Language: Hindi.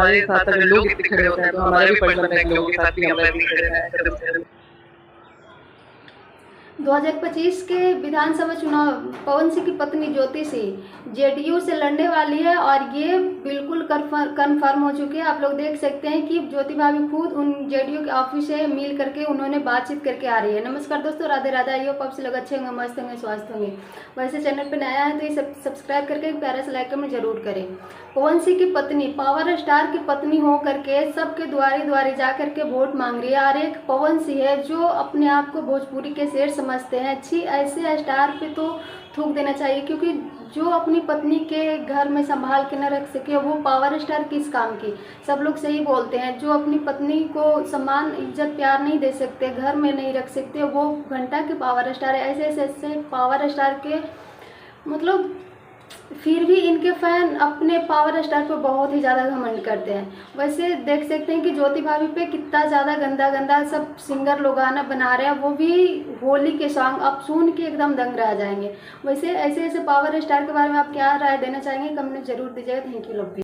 हमारे साथ अगर लोग इतने खड़े होते हैं तो हमारा भी फर्ज बनता है कि लोगों के साथ भी हम वैसे ही खड़े रहें कदम से कदम। 2025 के विधानसभा चुनाव पवन सिंह की पत्नी ज्योति सिंह जेडीयू से लड़ने वाली है और ये बिल्कुल कन्फर्म हो चुके हैं। आप लोग देख सकते हैं कि ज्योति भाभी खुद उन जेडीयू के ऑफिस से मिल करके उन्होंने बातचीत करके आ रही है। नमस्कार दोस्तों, राधे राधे। आइए आप से लोग अच्छे होंगे, मस्त होंगे, स्वस्थ होंगे। वैसे चैनल पर नया है तो ये सब्सक्राइब करके प्यारा सा लाइक कमेंट जरूर करें। पवन सिंह की पत्नी पावर स्टार की पत्नी हो करके सबके द्वारे द्वारे जा करके वोट मांग रही है। और एक पवन सिंह है जो अपने आप को भोजपुरी के शेर समझते हैं। अच्छी ऐसे स्टार पे तो थूक देना चाहिए, क्योंकि जो अपनी पत्नी के घर में संभाल के न रख सके वो पावर स्टार किस काम की। सब लोग सही बोलते हैं, जो अपनी पत्नी को सम्मान इज्जत प्यार नहीं दे सकते, घर में नहीं रख सकते, वो घंटा के पावर स्टार है। ऐसे ऐसे पावर स्टार के मतलब फिर भी इनके फैन अपने पावर स्टार पर बहुत ही ज़्यादा घमंड करते हैं। वैसे देख सकते हैं कि ज्योति भाभी पे कितना ज़्यादा गंदा गंदा सब सिंगर लोग गाना बना रहे हैं, वो भी होली के सॉन्ग आप सुन के एकदम दंग रह जाएंगे। वैसे ऐसे ऐसे पावर स्टार के बारे में आप क्या राय देना चाहेंगे, कमेंट जरूर दीजिएगा। Thank you love you.